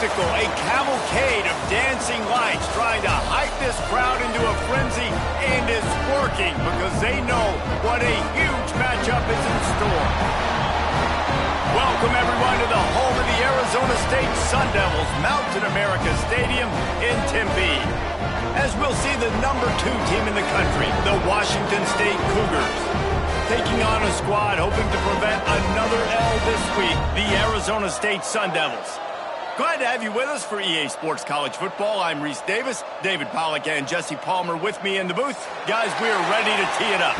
spectacle, a cavalcade of dancing lights trying to hype this crowd into a frenzy, and it's working because they know what a huge matchup is in store. Welcome, everyone, to the home of the Arizona State Sun Devils, Mountain America Stadium in Tempe. As we'll see the #2 team in the country, the Washington State Cougars, taking on a squad hoping to prevent another L this week, the Arizona State Sun Devils. Glad to have you with us for EA Sports College Football. I'm Reese Davis, David Pollack and Jesse Palmer with me in the booth. Guys, we are ready to tee it up.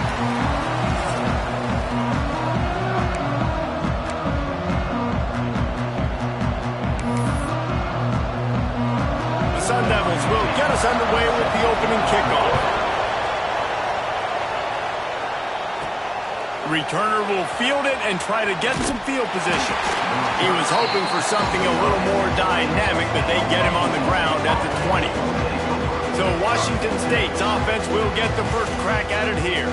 The Sun Devils will get us underway with the opening kickoff. Returner will field it and try to get some field position. He was hoping for something a little more dynamic, but they get him on the ground at the 20. So Washington State's offense will get the first crack at it here.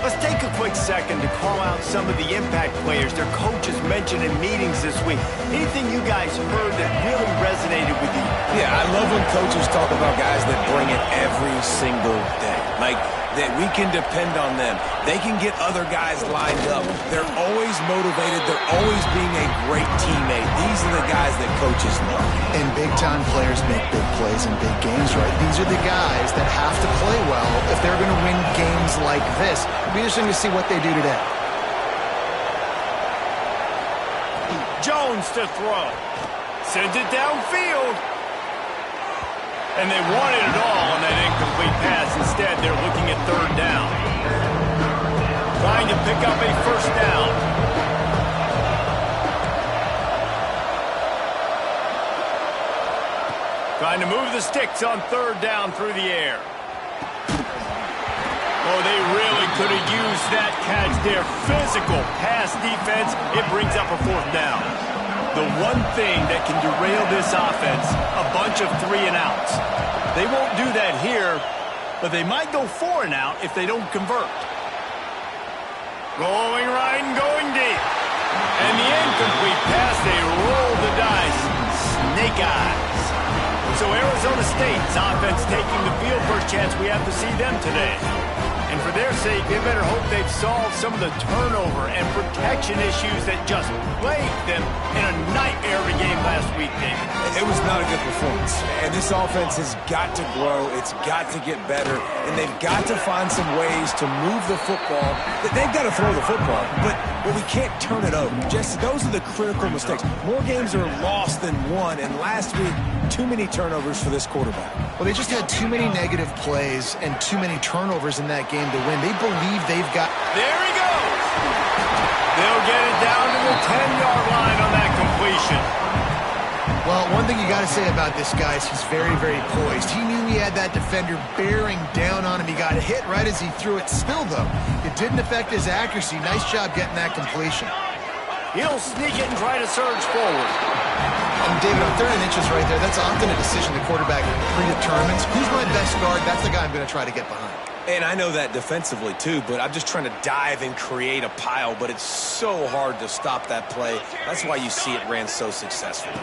Let's take a quick second to call out some of the impact players their coaches mentioned in meetings this week. Anything you guys heard that really resonated with you? Yeah, I love when coaches talk about guys that bring it every single day. Like, that we can depend on them. They can get other guys lined up. They're always motivated. They're always being a great teammate. These are the guys that coaches love. And big-time players make big plays in big games, right? These are the guys that have to play well if they're going to win games like this. It'll be interesting to see what they do today. Jones to throw. Sends it downfield. And they wanted it all on that incomplete pass. Instead, they're looking at third down. Trying to pick up a first down. Trying to move the sticks on third down through the air. Oh, they really could have used that catch there. Physical pass defense. It brings up a fourth down. The one thing that can derail this offense, a bunch of 3-and-outs. They won't do that here, but they might go 4-and-out if they don't convert. Going right and going deep. And the incomplete pass, they roll the dice. Snake eyes. So Arizona State's offense taking the field. First chance we have to see them today. And for their sake, they better hope they've solved some of the turnover and protection issues that just plagued them in a nightmare of a game last week, David. It was not a good performance. And this offense has got to grow. It's got to get better. And they've got to find some ways to move the football. They've got to throw the football, but we can't turn it over. Just those are the critical mistakes. More games are lost than won. And last week, too many turnovers for this quarterback. Well, they just had too many negative plays and too many turnovers in that game to win. They believe they've got... There he goes! They'll get it down to the 10-yard line on that completion. Well, one thing you got to say about this guy is he's very, very poised. He knew he had that defender bearing down on him. He got hit right as he threw it. Still, though, it didn't affect his accuracy. Nice job getting that completion. He'll sneak it and try to surge forward. And David, on 3rd and inches right there, that's often a decision the quarterback predetermines. Who's my best guard? That's the guy I'm going to try to get behind. And I know that defensively, too, but I'm just trying to dive and create a pile, but it's so hard to stop that play. That's why you see it ran so successfully.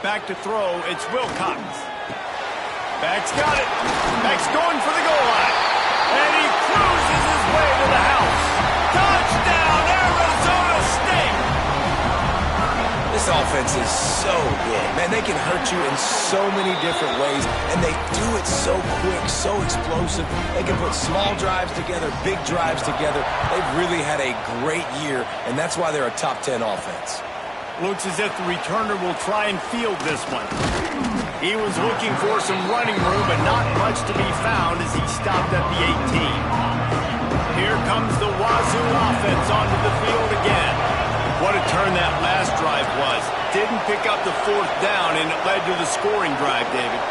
Back to throw, it's Wilcox. Back's got it. Back's going for the goal line. And he cruises his way to the house. Touchdown, Arizona State! This offense is so good. Man, they can hurt you in so many different ways, and they do it so quick, so explosive. They can put small drives together, big drives together. They've really had a great year, and that's why they're a top 10 offense. Looks as if the returner will try and field this one. He was looking for some running room, but not much to be found as he stopped at the 18. Here comes the Wazoo offense onto the field again. What a turn that last drive was. Didn't pick up the 4th down, and it led to the scoring drive, David.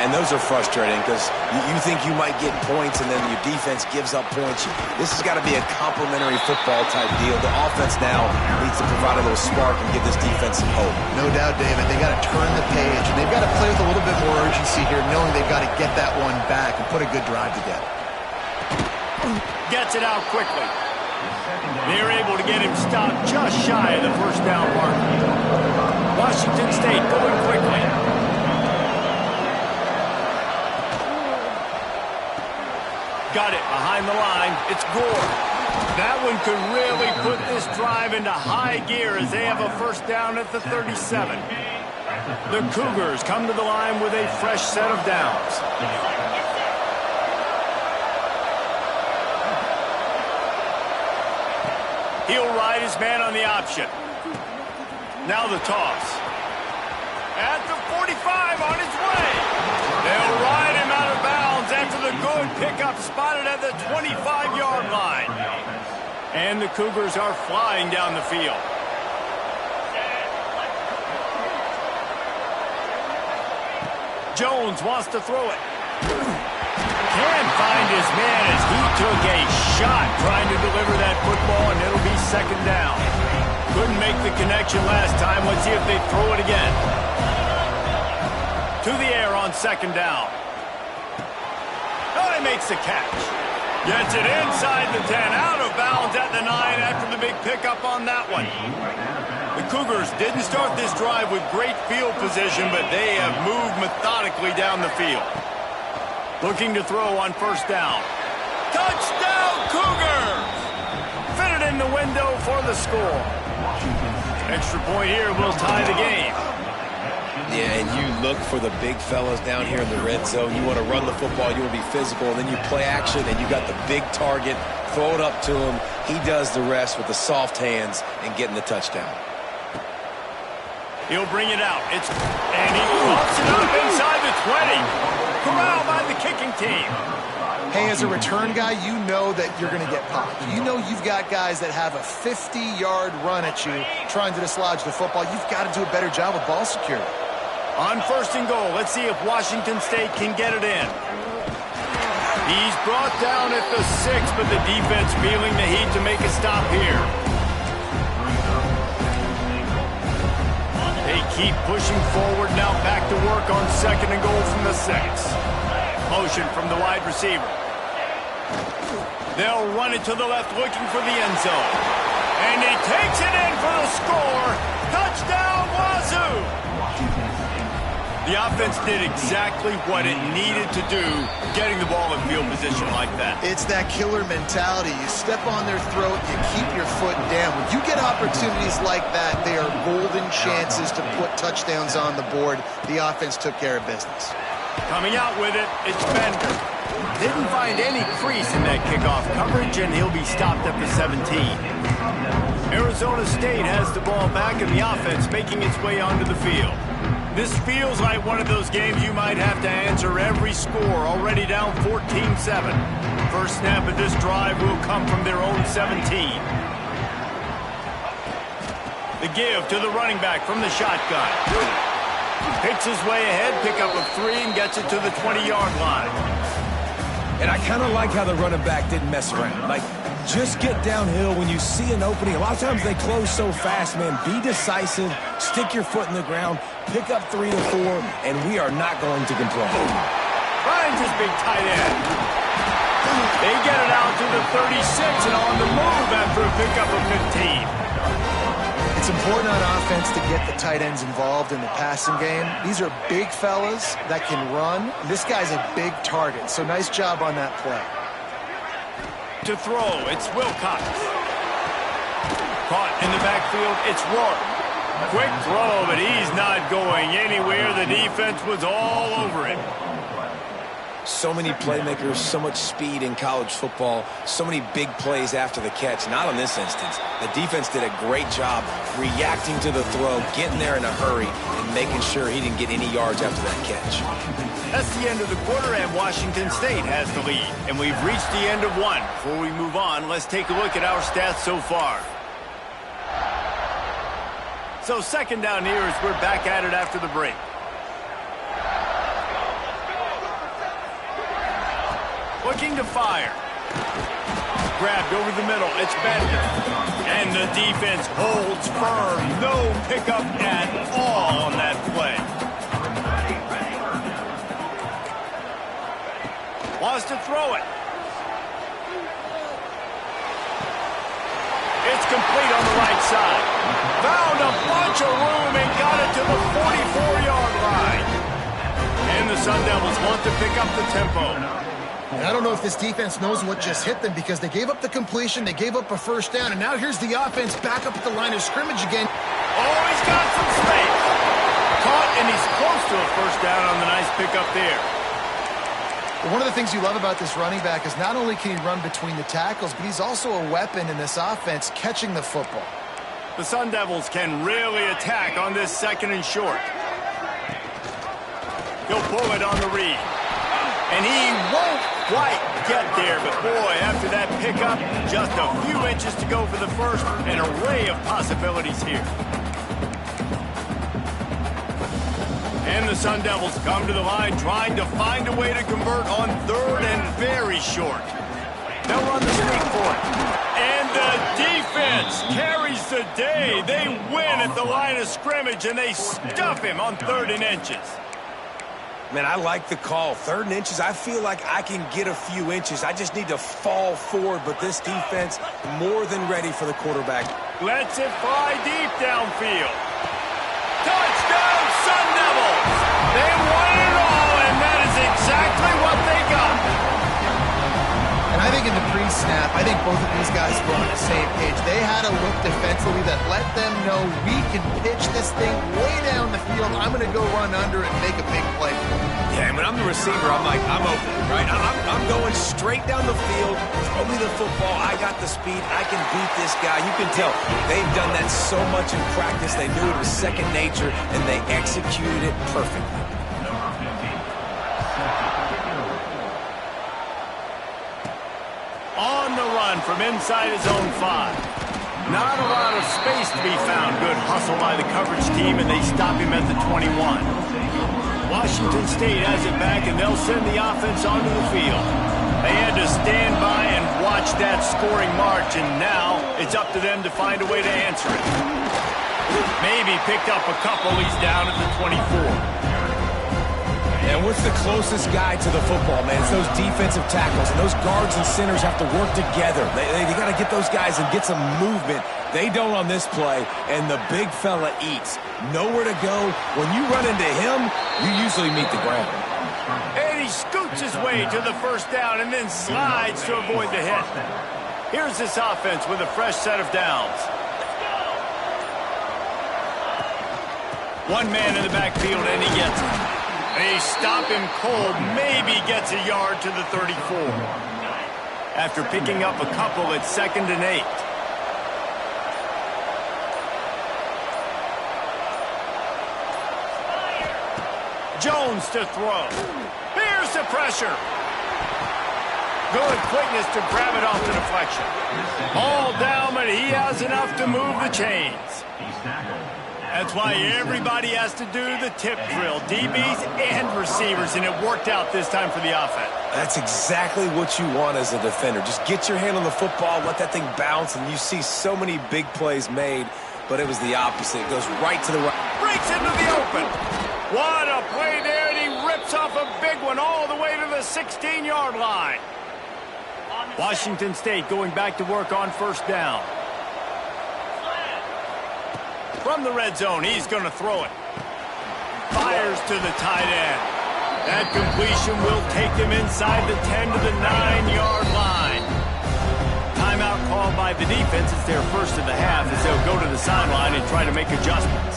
And those are frustrating because you think you might get points and then your defense gives up points. This has got to be a complementary football type deal. The offense now needs to provide a little spark and give this defense some hope. No doubt, David. They got to turn the page, and they've got to play with a little bit more urgency here, knowing they've got to get that one back and put a good drive together. Gets it out quickly. They're able to get him stopped just shy of the first down mark. Washington State going quickly. got it behind the line. It's Gore. That one could really put this drive into high gear as they have a first down at the 37. The Cougars come to the line with a fresh set of downs. He'll ride his man on the option. Now the toss. At the 45 on his way. They'll ride him out of bounds after the good pickup spotted at the 25-yard line. And the Cougars are flying down the field. Jones wants to throw it. Can't find his man as he took a shot trying to deliver that football, and it'll be second down. Couldn't make the connection last time. Let's see if they throw it again. To the air on second down. Oh, he makes the catch. Gets it inside the 10, out of bounds at the 9 after the big pickup on that one. The Cougars didn't start this drive with great field position, but they have moved methodically down the field. Looking to throw on first down. Touchdown, Cougars! Fit it in the window for the score. Extra point here will tie the game. Yeah, and you look for the big fellas down here in the red zone. You want to run the football, you want to be physical, and then you play action, and you got the big target. Throw it up to him. He does the rest with the soft hands and getting the touchdown. He'll bring it out. And he pops it up inside the 20. Corralled by the kicking team. Hey, as a return guy, you know that you're going to get popped. You know you've got guys that have a 50-yard run at you trying to dislodge the football. You've got to do a better job of ball security. On first and goal, let's see if Washington State can get it in. He's brought down at the 6, but the defense feeling the heat to make a stop here. They keep pushing forward, now back to work on second and goal from the 6. Motion from the wide receiver. They'll run it to the left looking for the end zone. And he takes it in for the score. Touchdown, Wazoo! The offense did exactly what it needed to do, getting the ball in field position like that. It's that killer mentality. You step on their throat, you keep your foot down. When you get opportunities like that, they are golden chances to put touchdowns on the board. The offense took care of business. Coming out with it, it's Bender. Didn't find any crease in that kickoff coverage, and he'll be stopped at the 17. Arizona State has the ball back, and the offense making its way onto the field. This feels like one of those games you might have to answer every score, already down 14-7. First snap of this drive will come from their own 17. The give to the running back from the shotgun. Picks his way ahead, pickup of 3, and gets it to the 20-yard line. And I kind of like how the running back didn't mess around. Like, just get downhill when you see an opening. A lot of times they close so fast, man. Be decisive, stick your foot in the ground, pick up 3 to 4, and we are not going to complain. Finds his big tight end. They get it out to the 36 and on the move after a pickup of 15. It's important on offense to get the tight ends involved in the passing game. These are big fellas that can run. This guy's a big target, so nice job on that play. To throw, it's Wilcox. Caught in the backfield, it's Rourke. Quick throw, but he's not going anywhere. The defense was all over him. So many playmakers, so much speed in college football, so many big plays after the catch. Not in this instance. The defense did a great job reacting to the throw, getting there in a hurry, and making sure he didn't get any yards after that catch. That's the end of the quarter, and Washington State has the lead. And we've reached the end of one. Before we move on, let's take a look at our stats so far. So second down here as we're back at it after the break. Looking to fire. Grabbed over the middle. It's Bender. And the defense holds firm. No pickup at all on that play. Wants to throw it. It's complete on the right side. Found a bunch of room and got it to the 44-yard line. And the Sun Devils want to pick up the tempo. And I don't know if this defense knows what just hit them because they gave up the completion, they gave up a first down, and now here's the offense back up at the line of scrimmage again. Oh, he's got some space. Caught, and he's close to a first down on the nice pickup there. Well, one of the things you love about this running back is not only can he run between the tackles, but he's also a weapon in this offense catching the football. The Sun Devils can really attack on this 2nd and short. He'll pull it on the read. And he won't quite get there, but boy, after that pickup, just a few inches to go for the first, an array of possibilities here. And the Sun Devils come to the line trying to find a way to convert on 3rd and very short. They'll run the streak for it. And the defense carries the day. They win at the line of scrimmage, and they stuff him on 3rd and inches. Man, I like the call. 3rd and inches, I feel like I can get a few inches. I just need to fall forward, but this defense more than ready for the quarterback. Lets it fly deep downfield. Touchdown, Sun Devils! They won it all, and that is exactly what they got. And I think in the pre-snap, I think both of these guys were on the same page. They had a look defensively that let them know we can pitch this thing way down the field. I'm going to go run under and make a big play. Yeah, and when I'm the receiver, I'm like, I'm open, right? I'm going straight down the field. Throw me the football. I got the speed. I can beat this guy. You can tell they've done that so much in practice. They knew it was second nature, and they executed it perfectly. On the run from inside his own 5. Not a lot of space to be found. Good hustle by the coverage team, and they stop him at the 21. Washington State has it back, and they'll send the offense onto the field. They had to stand by and watch that scoring march, and now it's up to them to find a way to answer it. Maybe picked up a couple. He's down at the 24. And what's the closest guy to the football, man? It's those defensive tackles, and those guards and centers have to work together. They got to get those guys and get some movement. They don't on this play, and the big fella eats. Nowhere to go. When you run into him, you usually meet the ground. And he scoots his way to the first down and then slides to avoid the hit. Here's this offense with a fresh set of downs. One man in the backfield, and he gets it. They stop him cold, maybe gets a yard to the 34. After picking up a couple, it's 2nd and 8. Jones to throw. Here's the pressure. Good quickness to grab it off the deflection. All down, but he has enough to move the chains. That's why everybody has to do the tip drill, DBs and receivers, and it worked out this time for the offense. That's exactly what you want as a defender. Just get your hand on the football, let that thing bounce, and you see so many big plays made, but it was the opposite. It goes right to the right. Breaks into the open. What a play there, and he rips off a big one all the way to the 16-yard line. Washington State going back to work on first down. From the red zone, he's going to throw it. Fires to the tight end. That completion will take him inside the 10 to the 9-yard line. Timeout called by the defense. It's their first of the half as they'll go to the sideline and try to make adjustments.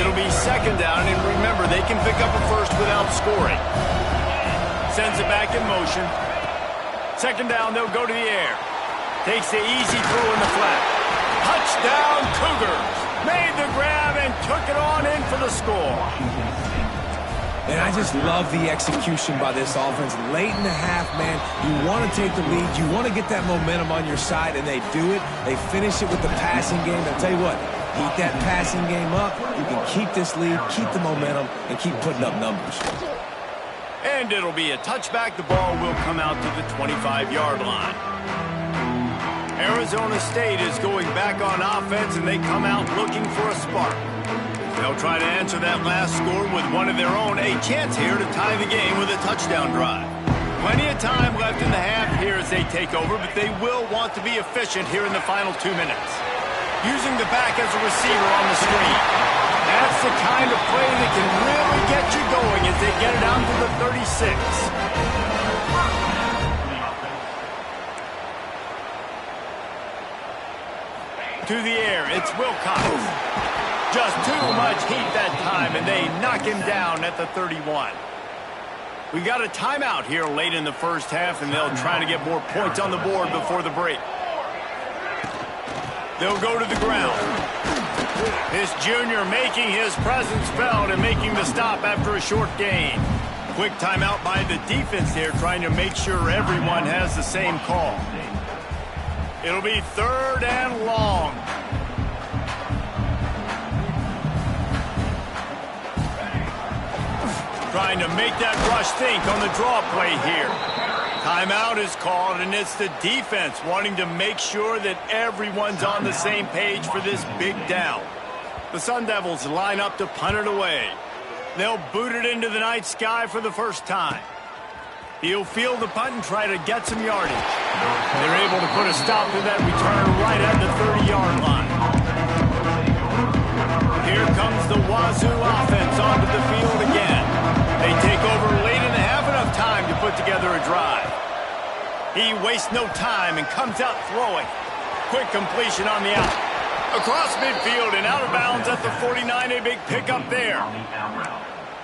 It'll be 2nd down, and remember, they can pick up a first without scoring. Sends it back in motion. 2nd down, they'll go to the air. Takes the easy throw in the flat. Touchdown, Cougars. Made the grab and took it on in for the score. And I just love the execution by this offense. Late in the half, man, you want to take the lead. You want to get that momentum on your side, and they do it. They finish it with the passing game. I'll tell you what, keep that passing game up. You can keep this lead, keep the momentum, and keep putting up numbers. And it'll be a touchback. The ball will come out to the 25-yard line. Arizona State is going back on offense, and they come out looking for a spark. They'll try to answer that last score with one of their own. A chance here to tie the game with a touchdown drive. Plenty of time left in the half here as they take over, but they will want to be efficient here in the final 2 minutes. Using the back as a receiver on the screen. That's the kind of play that can really get you going as they get it out to the 36. To the air, it's Wilcox. Just too much heat that time, and they knock him down at the 31. We got a timeout here late in the first half, and they'll try to get more points on the board before the break. They'll go to the ground. This junior making his presence felt and making the stop after a short gain. Quick timeout by the defense here, trying to make sure everyone has the same call. It'll be 3rd and long. Trying to make that rush think on the draw play here. Timeout is called, and it's the defense wanting to make sure that everyone's on the same page for this big down. The Sun Devils line up to punt it away. They'll boot it into the night sky for the first time. He'll field the punt and try to get some yardage. They're able to put a stop to that return right at the 30-yard line. Here comes the Wazoo offense onto the field again. They take over late in the half, enough time to put together a drive. He wastes no time and comes out throwing. Quick completion on the out. Across midfield and out of bounds at the 49, a big pickup there.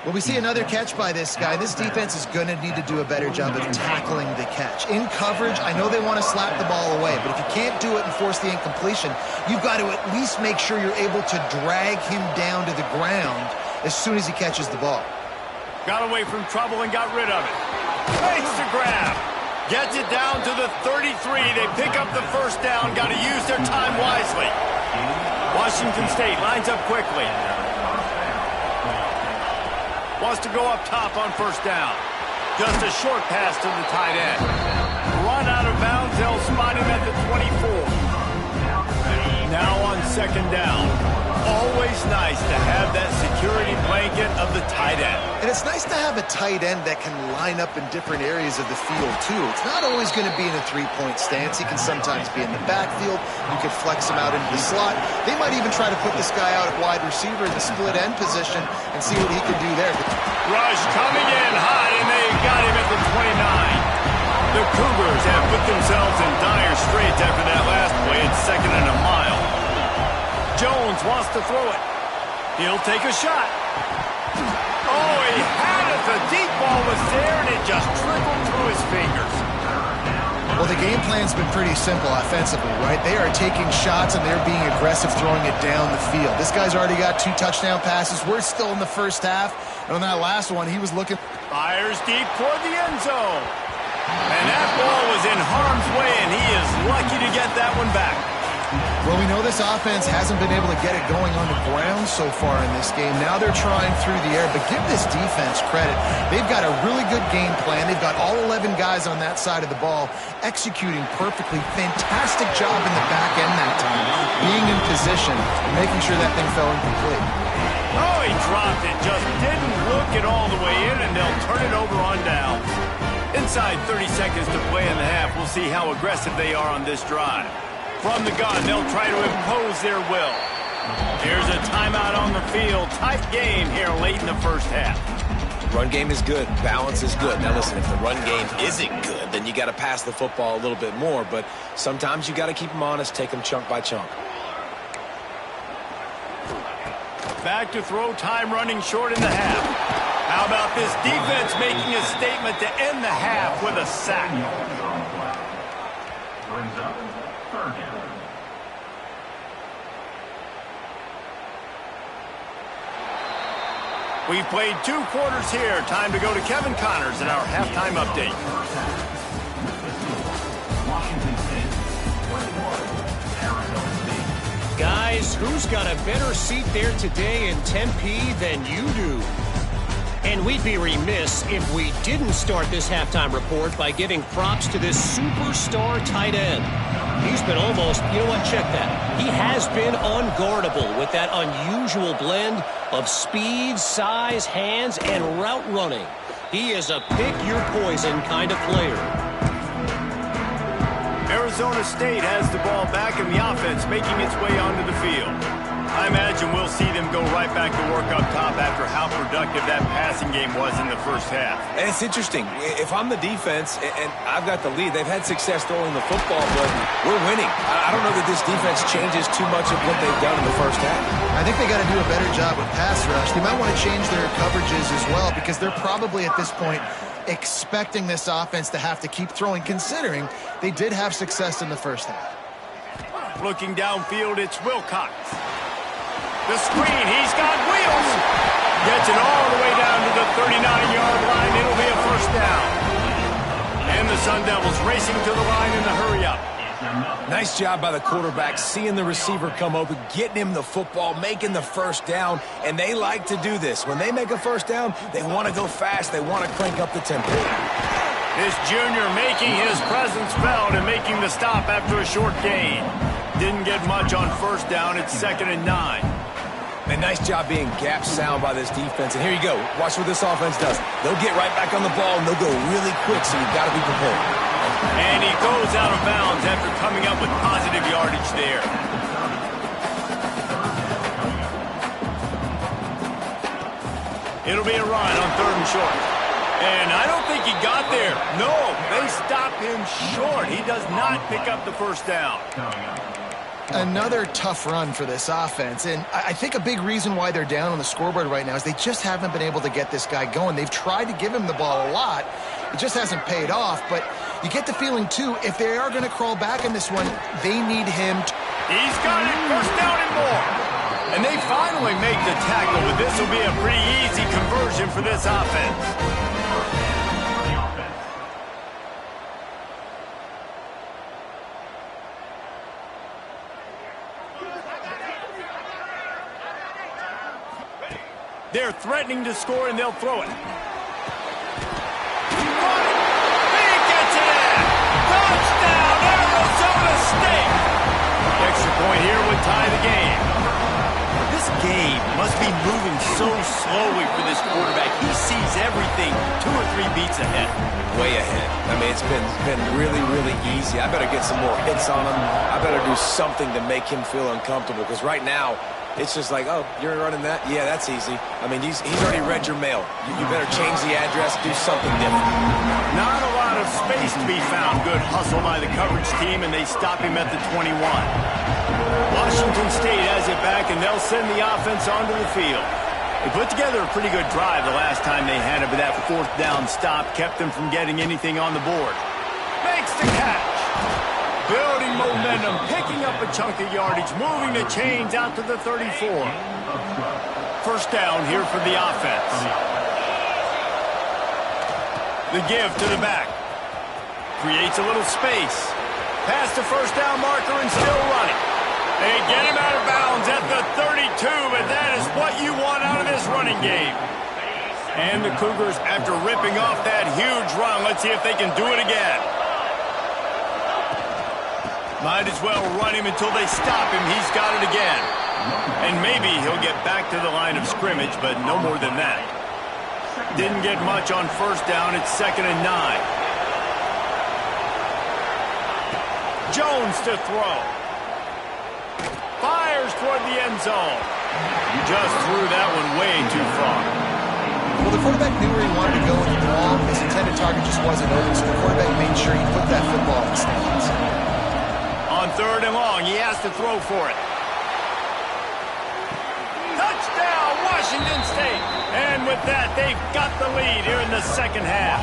Well, we see another catch by this guy. This defense is going to need to do a better job of tackling the catch. In coverage, I know they want to slap the ball away, but if you can't do it and force the incompletion, you've got to at least make sure you're able to drag him down to the ground as soon as he catches the ball. Got away from trouble and got rid of it. Makes the grab. Gets it down to the 33. They pick up the first down. Got to use their time wisely. Washington State lines up quickly. Wants to go up top on first down. Just a short pass to the tight end. Run out of bounds. They'll spot him at the 24. Now on second down. Always nice to have that security blanket of the tight end. And it's nice to have a tight end that can line up in different areas of the field, too. It's not always going to be in a three-point stance. He can sometimes be in the backfield. You can flex him out into the slot. They might even try to put this guy out at wide receiver in the split end position and see what he can do there. Rush coming in high, and they got him at the 29. The Cougars have put themselves in dire straits after that last play. It's 2nd and a mile. Jones wants to throw it. He'll take a shot. Oh, he had it. The deep ball was there, and it just trickled through his fingers. Well, the game plan's been pretty simple offensively, right? They are taking shots, and they're being aggressive throwing it down the field. This guy's already got 2 touchdown passes. We're still in the first half. And on that last one, he was looking. Fires deep toward the end zone. And that ball was in harm's way, and he is lucky to get that one back. Well, we know this offense hasn't been able to get it going on the ground so far in this game. Now they're trying through the air, but give this defense credit. They've got a really good game plan. They've got all 11 guys on that side of the ball executing perfectly. Fantastic job in the back end that time, being in position and making sure that thing fell incomplete. Oh, he dropped it. Just didn't look it all the way in, and they'll turn it over on down. Inside 30 seconds to play in the half. We'll see how aggressive they are on this drive. From the gun, they'll try to impose their will. Here's a timeout on the field. Tight game here late in the first half. Run game is good. Balance is good. Now listen, if the run game isn't good, then you got to pass the football a little bit more. But sometimes you got to keep them honest, take them chunk by chunk. Back to throw, time running short in the half. How about this defense making a statement to end the half with a sack? Brings up third down. We've played 2 quarters here. Time to go to Kevin Connors in our halftime update. Guys, who's got a better seat there today in Tempe than you do? And we'd be remiss if we didn't start this halftime report by giving props to this superstar tight end. He's been almost, you know what, check that. He has been unguardable with that unusual blend of speed, size, hands, and route running. He is a pick-your-poison kind of player. Arizona State has the ball back, and the offense making its way onto the field. I imagine we'll see them go go right back to work up top after how productive that passing game was in the first half. And it's interesting. If I'm the defense and I've got the lead, they've had success throwing the football, but we're winning. I don't know that this defense changes too much of what they've done in the first half. I think they got to do a better job with pass rush. They might want to change their coverages as well because they're probably at this point expecting this offense to have to keep throwing, considering they did have success in the first half. Looking downfield, it's Wilcox. The screen, he's got wheels. Gets it all the way down to the 39-yard line. It'll be a first down. And the Sun Devils racing to the line in the hurry-up. Nice job by the quarterback, seeing the receiver come open, getting him the football, making the first down, and they like to do this. When they make a first down, they want to go fast. They want to crank up the tempo. This junior making his presence felt and making the stop after a short gain. Didn't get much on first down. It's 2nd and 9. And nice job being gap sound by this defense. And here you go. Watch what this offense does. They'll get right back on the ball, and they'll go really quick, so you've got to be prepared. And he goes out of bounds after coming up with positive yardage there. It'll be a run on 3rd and short. And I don't think he got there. No, they stop him short. He does not pick up the first down. Another tough run for this offense, and I think a big reason why they're down on the scoreboard right now is they just haven't been able to get this guy going. They've tried to give him the ball a lot. It just hasn't paid off, but you get the feeling, too, if they are going to crawl back in this one, they need him to... He's got it, first down and more. And they finally make the tackle, but this will be a pretty easy conversion for this offense. They're threatening to score, and they'll throw it. He gets it in! Touchdown, Arizona State! Extra point here would tie the game. This game must be moving so slowly for this quarterback. He sees everything 2 or 3 beats ahead. Way ahead. I mean, it's been really, really easy. I better get some more hits on him. I better do something to make him feel uncomfortable, because right now, it's just like, oh, you're running that? Yeah, that's easy. I mean, he's already read your mail. You better change the address, do something different. Not a lot of space to be found. Good hustle by the coverage team, and they stop him at the 21. Washington State has it back, and they'll send the offense onto the field. They put together a pretty good drive the last time they had it, but that 4th down stop kept them from getting anything on the board. Makes the catch. Building momentum, picking up a chunk of yardage, moving the chains out to the 34. First down here for the offense. The give to the back. Creates a little space. Past the first down marker and still running. They get him out of bounds at the 32, but that is what you want out of this running game. And the Cougars, after ripping off that huge run, let's see if they can do it again. Might as well run him until they stop him. He's got it again. And maybe he'll get back to the line of scrimmage, but no more than that. Didn't get much on first down. It's 2nd and 9. Jones to throw. Fires toward the end zone. Just threw that one way too far. Well, the quarterback knew where he wanted to go with the ball. His intended target just wasn't open, so the quarterback made sure he put that football in the stands. On 3rd and long, he has to throw for it. Touchdown, Washington State. And with that, they've got the lead here in the second half.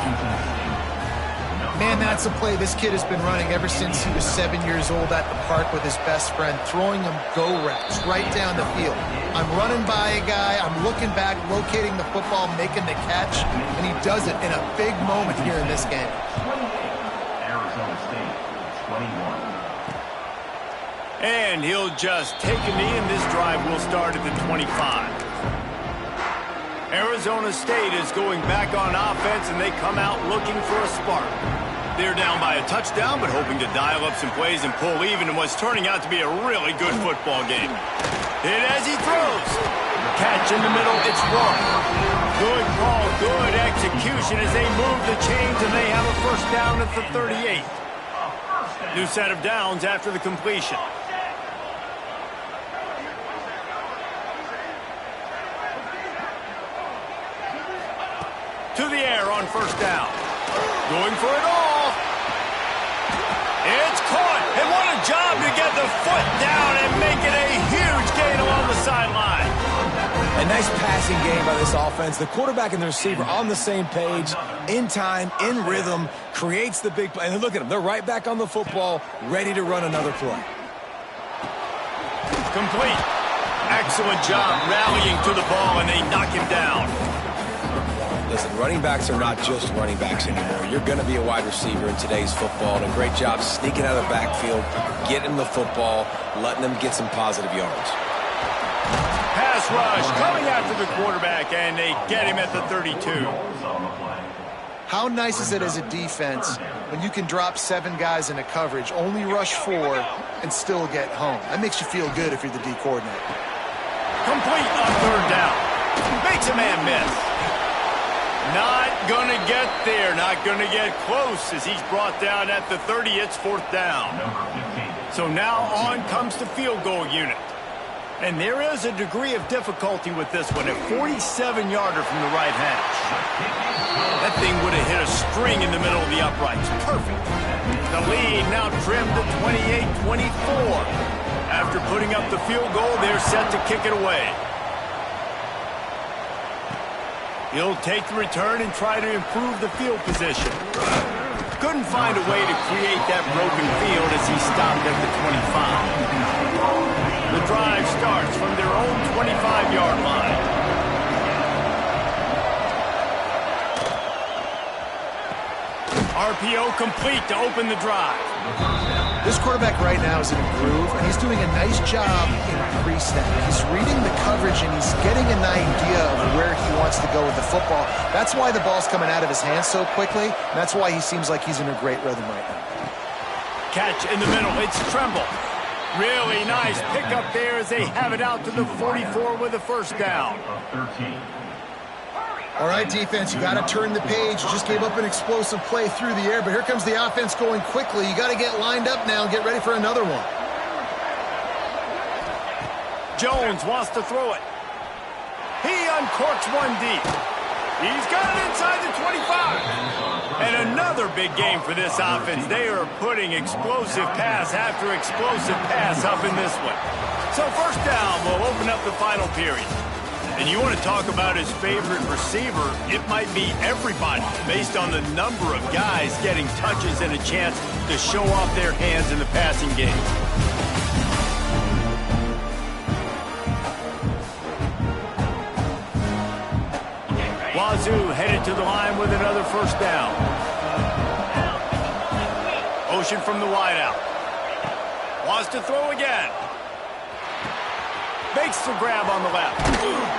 Man, that's a play this kid has been running ever since he was 7 years old at the park with his best friend, throwing him go routes right down the field. I'm running by a guy, I'm looking back, locating the football, making the catch, and he does it in a big moment here in this game. Arizona State, 21. And he'll just take a knee, and this drive will start at the 25. Arizona State is going back on offense, and they come out looking for a spark. They're down by a touchdown, but hoping to dial up some plays and pull even in what's turning out to be a really good football game. Hit as he throws. Catch in the middle, it's wrong. Good call, good execution as they move the chains, and they have a first down at the 38. New set of downs after the completion. To the air on first down. Going for it all. It's caught. And what a job to get the foot down and make it a huge gain along the sideline. A nice passing game by this offense. The quarterback and the receiver on the same page, in time, in rhythm, creates the big play. And look at them. They're right back on the football, ready to run another play. Complete. Excellent job rallying to the ball, and they knock him down. Listen, running backs are not just running backs anymore. You're going to be a wide receiver in today's football, and a great job sneaking out of the backfield, getting the football, letting them get some positive yards. Pass rush coming after the quarterback, and they get him at the 32. How nice is it as a defense when you can drop 7 guys into coverage, only rush 4, and still get home? That makes you feel good if you're the D coordinator. Complete on third down. Makes a man miss. Not going to get there. Not going to get close as he's brought down at the 30. It's fourth down. So now on comes the field goal unit. And there is a degree of difficulty with this one. A 47-yarder from the right hash. That thing would have hit a string in the middle of the uprights. Perfect. The lead now trimmed to 28-24. After putting up the field goal, they're set to kick it away. He'll take the return and try to improve the field position. Couldn't find a way to create that broken field as he stopped at the 25. The drive starts from their own 25-yard line. RPO complete to open the drive. This quarterback right now is in a groove, and he's doing a nice job in pre-snap. He's reading the coverage, and he's getting an idea of where he wants to go with the football. That's why the ball's coming out of his hands so quickly, and that's why he seems like he's in a great rhythm right now. Catch in the middle. It's Tremble. Really nice pickup there as they have it out to the 44 with a first down. All right, defense, you got to turn the page. You just gave up an explosive play through the air, but here comes the offense going quickly. You got to get lined up now and get ready for another one. Jones wants to throw it. He uncorks one deep. He's got it inside the 25. And another big game for this offense. They are putting explosive pass after explosive pass up in this one. So first down will open up the final period. And you want to talk about his favorite receiver, it might be everybody based on the number of guys getting touches and a chance to show off their hands in the passing game. Wazoo headed to the line with another first down. Ocean from the wideout. Wants to throw again. Makes the grab on the left.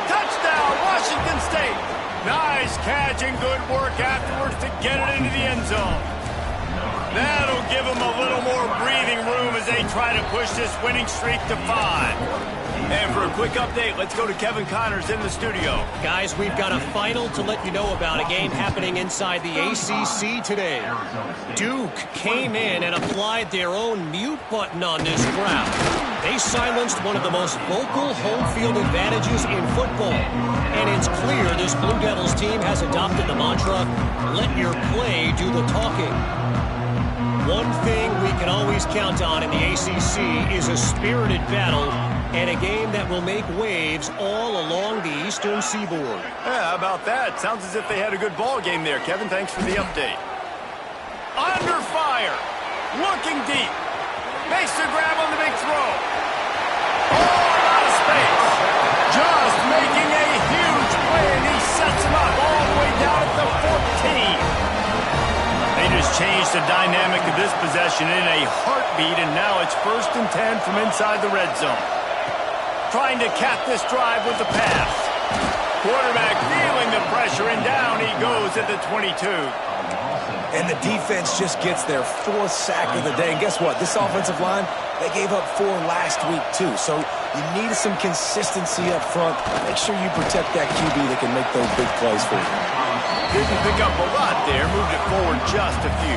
Touchdown, Washington State. Nice catch and good work afterwards to get it into the end zone. That'll give them a little more breathing room as they try to push this winning streak to 5. And for a quick update, let's go to Kevin Connors in the studio. Guys, we've got a final to let you know about, a game happening inside the ACC today. Duke came in and applied their own mute button on this crowd. They silenced one of the most vocal home field advantages in football. And it's clear this Blue Devils team has adopted the mantra, let your play do the talking. One thing we can always count on in the ACC is a spirited battle and a game that will make waves all along the Eastern Seaboard. Yeah, how about that? Sounds as if they had a good ball game there, Kevin. Thanks for the update. Under fire. Looking deep. Makes the grab on the big throw. Oh, out of space. Just making a huge play, and he sets him up all the way down at the 14. They just changed the dynamic of this possession in a heartbeat, and now it's 1st and 10 from inside the red zone. Trying to cap this drive with the pass. Quarterback feeling the pressure, and down he goes at the 22. And the defense just gets their 4th sack of the day. And guess what? This offensive line, they gave up 4 last week, too. So you need some consistency up front. Make sure you protect that QB that can make those big plays for you. Didn't pick up a lot there. Moved it forward just a few.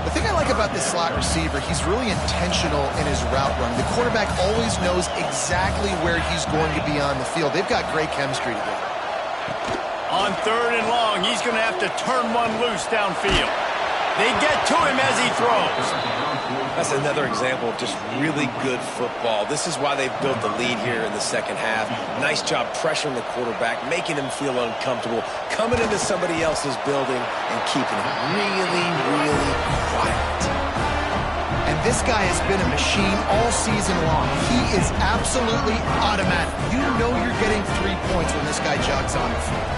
The thing I like about this slot receiver, he's really intentional in his route run. The quarterback always knows exactly where he's going to be on the field. They've got great chemistry together. On 3rd and long, he's going to have to turn one loose downfield. They get to him as he throws. That's another example of just really good football. This is why they've built the lead here in the second half. Nice job pressuring the quarterback, making him feel uncomfortable, coming into somebody else's building and keeping him really, really quiet. And this guy has been a machine all season long. He is absolutely automatic. You know you're getting 3 points when this guy jogs on the field.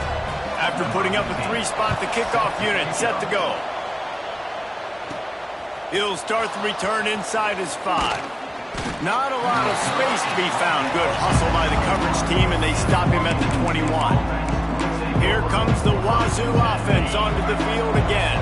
After putting up a 3-spot, the kickoff unit set to go. He'll start the return inside his 5. Not a lot of space to be found. Good hustle by the coverage team, and they stop him at the 21. Here comes the Wazoo offense onto the field again.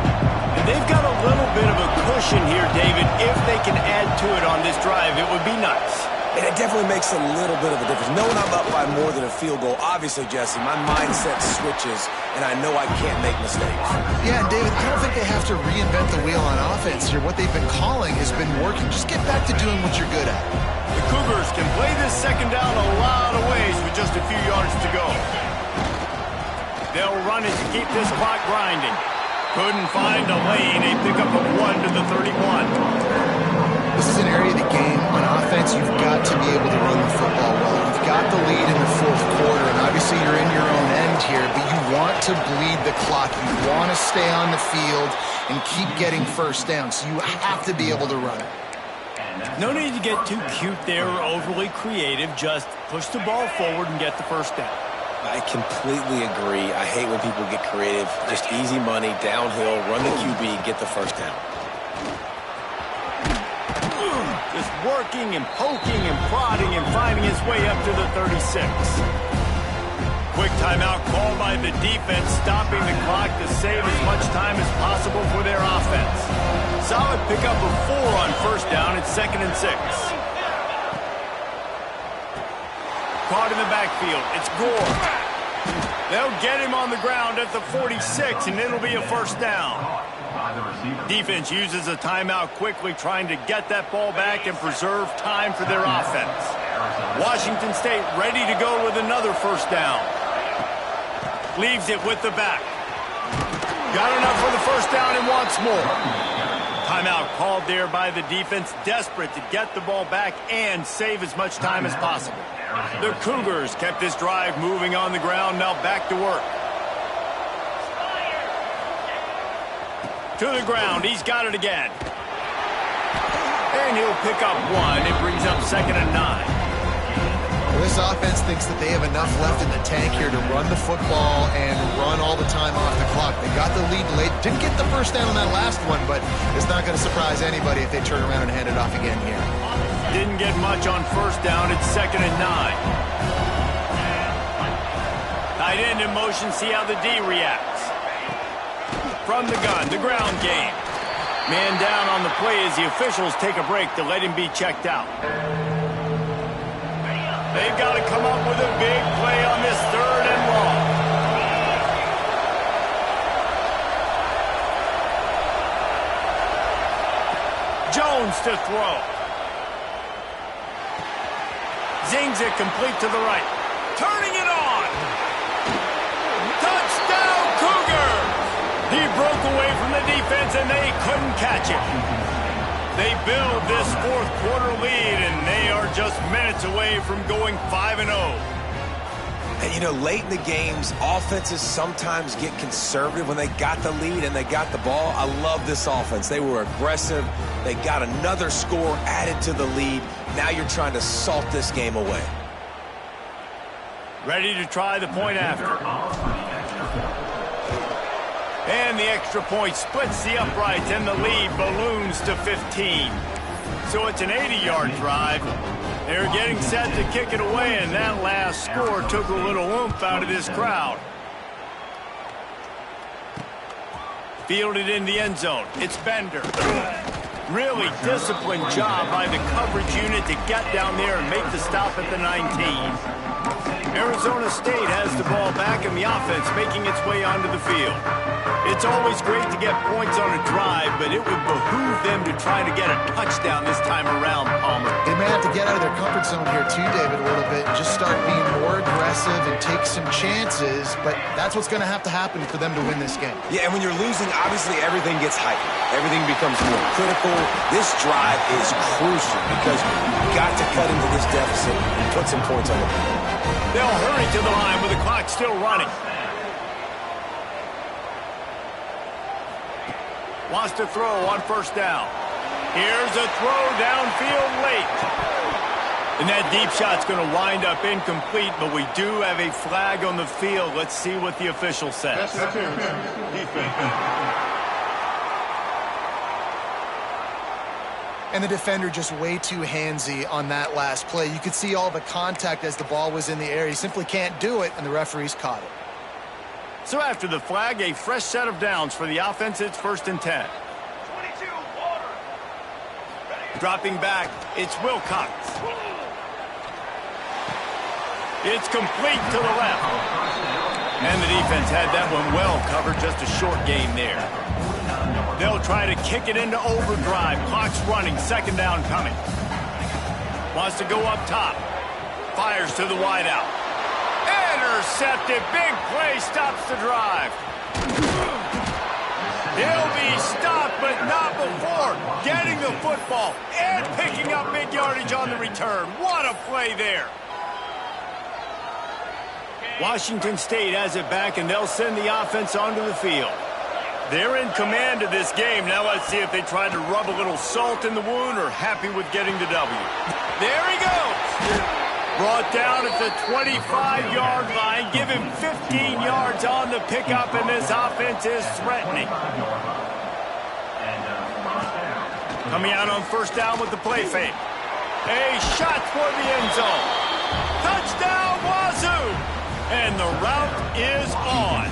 And they've got a little bit of a cushion here, David. If they can add to it on this drive, it would be nice. And it definitely makes a little bit of a difference. Knowing I'm up by more than a field goal, obviously, Jesse, my mindset switches, and I know I can't make mistakes. Yeah, and David, I don't think they have to reinvent the wheel on offense here. What they've been calling has been working. Just get back to doing what you're good at. The Cougars can play this second down a lot of ways with just a few yards to go. They'll run it to keep this clock grinding. Couldn't find a lane. A pickup of 1 to the 31. This is an area of the game on offense you've got to be able to run the football well. You've got the lead in the 4th quarter, and obviously you're in your own end here, but you want to bleed the clock. You want to stay on the field and keep getting first down, so you have to be able to run it. No need to get too cute there or overly creative. Just push the ball forward and get the first down. I completely agree. I hate when people get creative. Just easy money, downhill, run the QB, get the first down. Just working and poking and prodding and finding his way up to the 36. Quick timeout called by the defense, stopping the clock to save as much time as possible for their offense. Solid pickup of 4 on first down. It's 2nd and 6. Caught in the backfield. It's Gore. They'll get him on the ground at the 46, and it'll be a first down. Defense uses a timeout quickly, trying to get that ball back and preserve time for their offense. Washington State ready to go with another first down. Leaves it with the back. Got enough for the first down and wants more. Timeout called there by the defense, desperate to get the ball back and save as much time as possible. The Cougars kept this drive moving on the ground, now back to work. To the ground, he's got it again. And he'll pick up 1. It brings up 2nd and 9. Well, this offense thinks that they have enough left in the tank here to run the football and run all the time off the clock. They got the lead late. Didn't get the first down on that last one, but it's not going to surprise anybody if they turn around and hand it off again here. Didn't get much on first down. It's 2nd and 9. Tight end in motion. See how the D reacts. From the gun, the ground game. Man down on the play as the officials take a break to let him be checked out. They've got to come up with a big play on this 3rd and long. Jones to throw. Zings it complete to the right. Turning it on. Touchdown, Cougars! He broke away from the defense, and they couldn't catch it. They build this 4th quarter lead, and they are just minutes away from going 5-0. And, you know, late in the games, offenses sometimes get conservative when they got the lead and they got the ball. I love this offense. They were aggressive. They got another score added to the lead. Now you're trying to salt this game away. Ready to try the point after. And the extra point splits the uprights, and the lead balloons to 15. So it's an 80-yard drive. They're getting set to kick it away, and that last score took a little oomph out of this crowd. Fielded in the end zone. It's Bender. Really disciplined job by the coverage unit to get down there and make the stop at the 19. Arizona State has the ball back, and the offense making its way onto the field. It's always great to get points on a drive, but it would behoove them to try to get a touchdown this time around, Palmer. They may have to get out of their comfort zone here too, David, a little bit, and just start being more aggressive aggressive and take some chances, but that's what's going to have to happen for them to win this game. Yeah, and when you're losing, obviously everything gets heightened. Everything becomes more critical. This drive is crucial because you've got to cut into this deficit and put some points on the board. They'll hurry to the line with the clock still running. Wants to throw on first down. Here's a throw downfield late. And that deep shot's going to wind up incomplete, but we do have a flag on the field. Let's see what the official says. And the defender just way too handsy on that last play. You could see all the contact as the ball was in the air. He simply can't do it, and the referees caught it. So after the flag, a fresh set of downs for the offense. It's 1st and 10. Dropping back, it's Wilcox. It's complete to the left. And the defense had that one well covered. Just a short gain there. They'll try to kick it into overdrive. Clock's running. 2nd down coming. Wants to go up top. Fires to the wideout. Intercepted. Big play stops the drive. He'll be stopped, but not before getting the football and picking up big yardage on the return. What a play there. Washington State has it back, and they'll send the offense onto the field. They're in command of this game. Now let's see if they try to rub a little salt in the wound or happy with getting the W. There he goes. Brought down at the 25-yard line. Give him 15 yards on the pickup, and this offense is threatening. Coming out on first down with the play fake. A shot toward the end zone. Touchdown, Wazoo! And the route is on.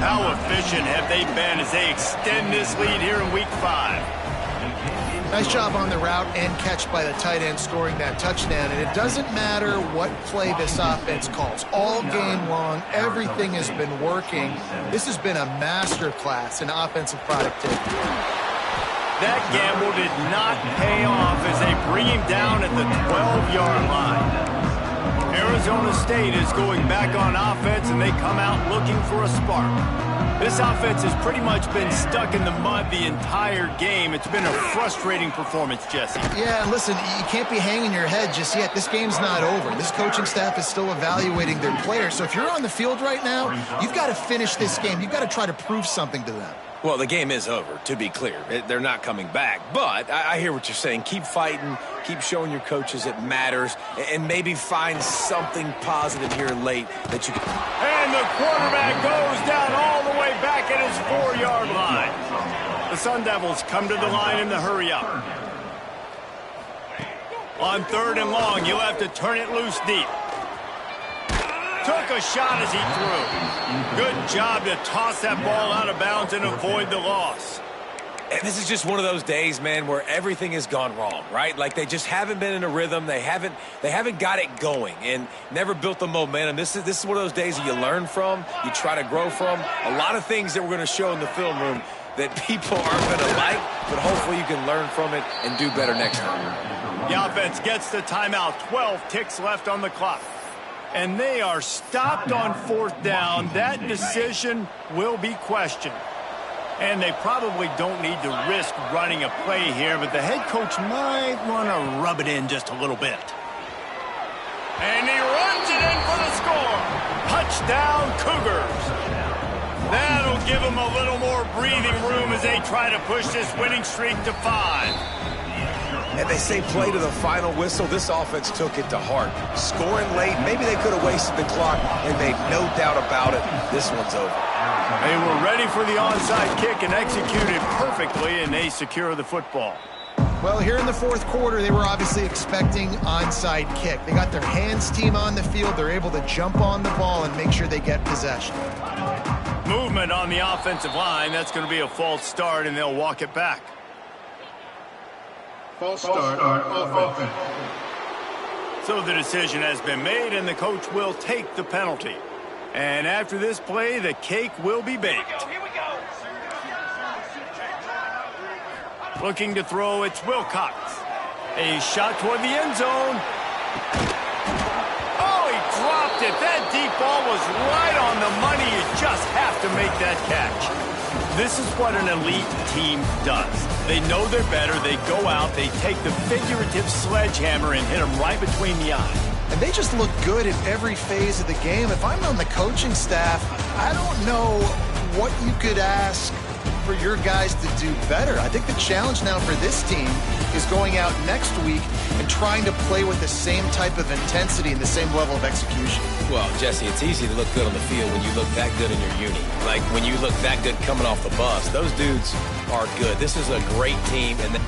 How efficient have they been as they extend this lead here in Week 5? Nice job on the route and catch by the tight end scoring that touchdown. And it doesn't matter what play this offense calls. All game long, everything has been working. This has been a masterclass in offensive productivity. That gamble did not pay off as they bring him down at the 12-yard line. Arizona State is going back on offense, and they come out looking for a spark. This offense has pretty much been stuck in the mud the entire game. It's been a frustrating performance, Jesse. Yeah, and listen, you can't be hanging your head just yet. This game's not over. This coaching staff is still evaluating their players. So if you're on the field right now, you've got to finish this game. You've got to try to prove something to them. Well, the game is over, to be clear. They're not coming back. But I hear what you're saying. Keep fighting. Keep showing your coaches it matters. And maybe find something positive here late that you can... And the quarterback goes down all the way back at his 4-yard line. The Sun Devils come to the line in the hurry-up. On 3rd and long, you'll have to turn it loose deep. Took a shot as he threw. Good job to toss that ball out of bounds and avoid the loss. And this is just one of those days, man, where everything has gone wrong, right? Like they just haven't been in a rhythm. They haven't got it going and never built the momentum. This is one of those days that you learn from, you try to grow from. A lot of things that we're going to show in the film room that people aren't going to like, but hopefully you can learn from it and do better next time. The offense gets the timeout. 12 ticks left on the clock. And they are stopped on 4th down. That decision will be questioned. And they probably don't need to risk running a play here, but the head coach might want to rub it in just a little bit. And he runs it in for the score. Touchdown, Cougars. That'll give them a little more breathing room as they try to push this winning streak to 5. And they say play to the final whistle. This offense took it to heart. Scoring late, maybe they could have wasted the clock, and made no doubt about it. This one's over. They were ready for the onside kick and executed perfectly, and they secure the football. Well, here in the 4th quarter, they were obviously expecting onside kick. They got their hands team on the field. They're able to jump on the ball and make sure they get possession. Movement on the offensive line. That's going to be a false start, and they'll walk it back. False start offense. So the decision has been made, and the coach will take the penalty. And after this play, the cake will be baked. Here we go. Looking to throw, it's Wilcox. A shot toward the end zone. Oh, he dropped is right on the money. You just have to make that catch. This is what an elite team does. They know they're better. They go out, they take the figurative sledgehammer and hit them right between the eyes. And they just look good in every phase of the game. If I'm on the coaching staff, I don't know what you could ask for your guys to do better. I think the challenge now for this team is going out next week and trying to play with the same type of intensity and the same level of execution. Well, Jesse, it's easy to look good on the field when you look that good in your uni. Like when you look that good coming off the bus. Those dudes are good. This is a great team, and